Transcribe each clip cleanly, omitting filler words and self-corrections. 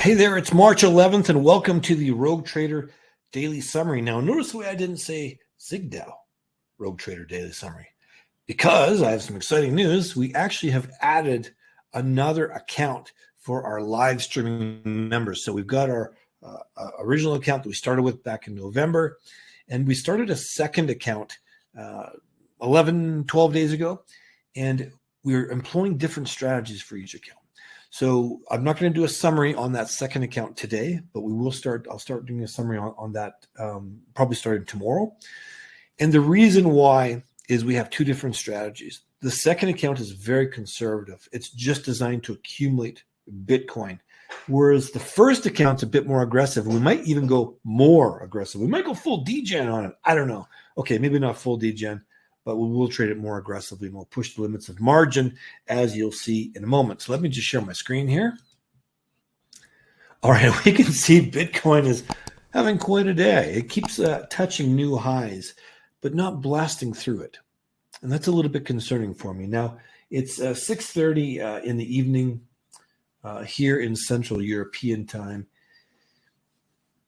Hey there, it's March 11th, and welcome to the Rogue Trader Daily Summary. Now, notice the way I didn't say Zigdao Rogue Trader Daily Summary, because I have some exciting news. We actually have added another account for our live streaming members. So we've got our original account that we started with back in November, and we started a second account 12 days ago, and we're employing different strategies for each account. So I'm not going to do a summary on that second account today, but I'll start doing a summary on that probably starting tomorrow. And the reason why is we have two different strategies. The second account is very conservative. It's just designed to accumulate Bitcoin, whereas the first account's a bit more aggressive. We might even go more aggressive. We might go full degen on it. I don't know. Okay, maybe not full degen, but we will trade it more aggressively, and we'll push the limits of margin, as you'll see in a moment. So let me just share my screen here. All right, we can see Bitcoin is having quite a day. It keeps touching new highs, but not blasting through it. And that's a little bit concerning for me. Now, it's 6:30 in the evening here in Central European time.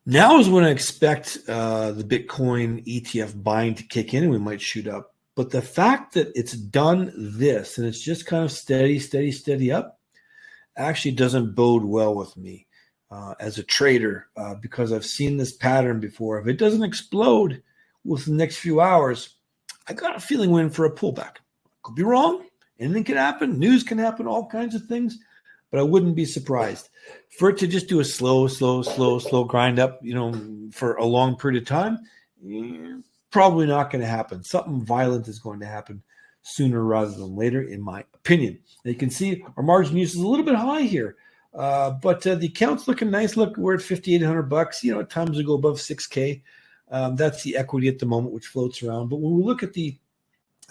Now is when I expect the Bitcoin ETF buying to kick in, and we might shoot up. But the fact that it's done this and it's just kind of steady up actually doesn't bode well with me as a trader because I've seen this pattern before. If it doesn't explode within the next few hours, I got a feeling we're in for a pullback. Could be wrong. Anything can happen. News can happen, all kinds of things. But I wouldn't be surprised for it to just do a slow grind up, for a long period of time. Probably not going to happen. Something violent is going to happen sooner rather than later, in my opinion. And you can see our margin use is a little bit high here, but the account's looking nice. Look, we're at $5,800. At times we go above 6K. That's the equity at the moment, which floats around. But when we look at the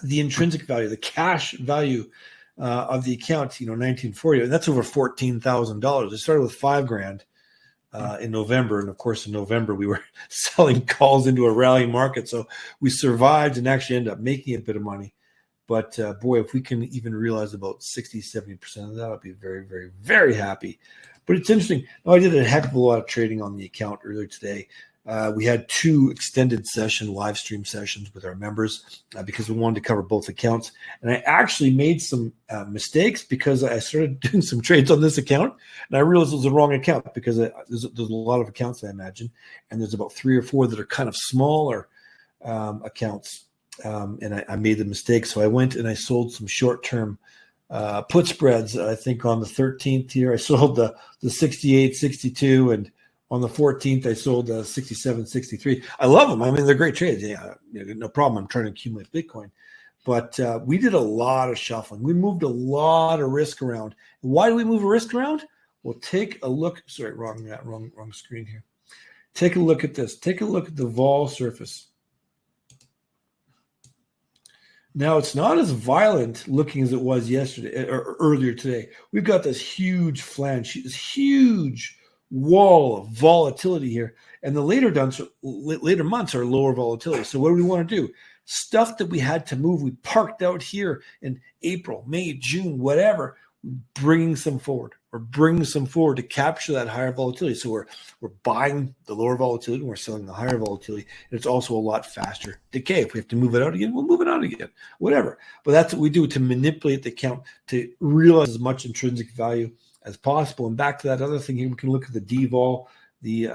intrinsic value, the cash value of the account, 1940, and that's over $14,000. It started with $5,000. In November. And of course, in November, we were selling calls into a rallying market. So we survived and actually ended up making a bit of money. But boy, if we can even realize about 60-70% of that, I'll be very, very, very happy. But it's interesting. Now, I did a heck of a lot of trading on the account earlier today. We had 2 extended live stream sessions with our members because we wanted to cover both accounts. And I actually made some mistakes because I started doing some trades on this account, and I realized it was the wrong account because there's a lot of accounts, I imagine, and there's about 3 or 4 that are kind of smaller accounts, and I made the mistake. So I went and I sold some short-term put spreads. I think on the 13th here, I sold the 68, 62, and on the 14th, I sold 67, 63. I love them. I mean, they're great trades. Yeah, no problem. I'm trying to accumulate Bitcoin. But we did a lot of shuffling. We moved a lot of risk around. Why do we move risk around? Well, take a look. Sorry, wrong screen here. Take a look at this. Take a look at the vol surface. Now, it's not as violent looking as it was yesterday or earlier today. We've got this huge flange, this huge wall of volatility here, and the later months are lower volatility. So what do we want to do? Stuff that we had to move, we parked out here in April, May, June, whatever, bringing some forward to capture that higher volatility. So we're buying the lower volatility and we're selling the higher volatility, and it's also a lot faster decay. If we have to move it out again, we'll move it out again, whatever. But that's what we do to manipulate the account to realize as much intrinsic value as possible. And back to that other thing here, we can look at the D-vol, the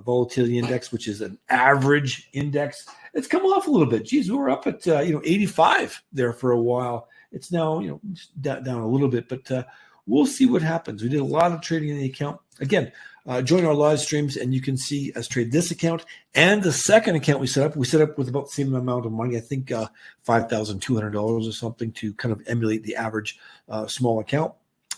volatility index, which is an average index. It's come off a little bit. Geez, we were up at 85 there for a while. It's now down a little bit, but we'll see what happens. We did a lot of trading in the account. Again, join our live streams, and you can see us trade this account and the second account we set up. We set up with about the same amount of money, I think $5,200 or something, to kind of emulate the average small account.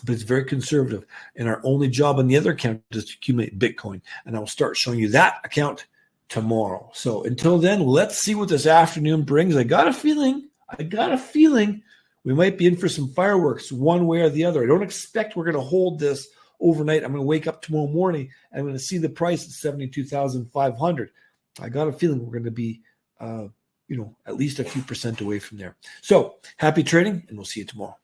But it's very conservative. And our only job on the other account is to accumulate Bitcoin. And I will start showing you that account tomorrow. So until then, let's see what this afternoon brings. I got a feeling we might be in for some fireworks one way or the other. I don't expect we're going to hold this overnight. I'm going to wake up tomorrow morning and I'm going to see the price at 72,500. I got a feeling we're going to be, at least a few percent away from there. So happy trading, and we'll see you tomorrow.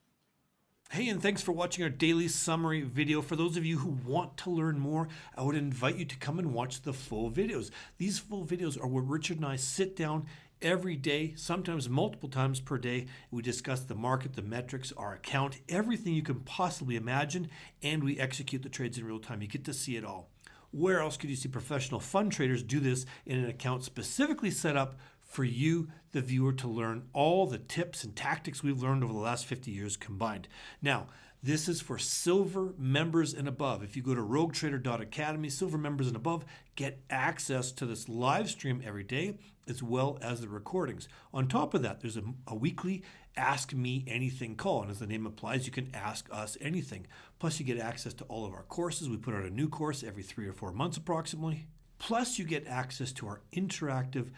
Hey, and thanks for watching our daily summary video. For those of you who want to learn more, I would invite you to come and watch the full videos. These full videos are where Richard and I sit down every day, sometimes multiple times per day. We discuss the market, the metrics, our account, everything you can possibly imagine, and we execute the trades in real time. You get to see it all. Where else could you see professional fund traders do this in an account specifically set up for you, the viewer, to learn all the tips and tactics we've learned over the last 50 years combined? Now, this is for silver members and above. If you go to Roguetrader.academy, silver members and above get access to this live stream every day, as well as the recordings. On top of that, there's a weekly Ask Me Anything call. And as the name implies, you can ask us anything. Plus, you get access to all of our courses. We put out a new course every 3 or 4 months approximately. Plus, you get access to our interactive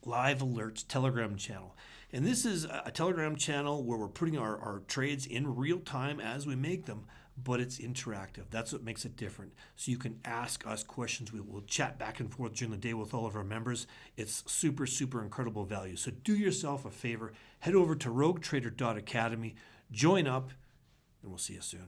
live alerts Telegram channel. And this is a Telegram channel where we're putting our trades in real time as we make them, but it's interactive. That's what makes it different. So you can ask us questions. We will chat back and forth during the day with all of our members. It's super, super incredible value. So do yourself a favor, head over to Roguetrader.academy, join up, and we'll see you soon.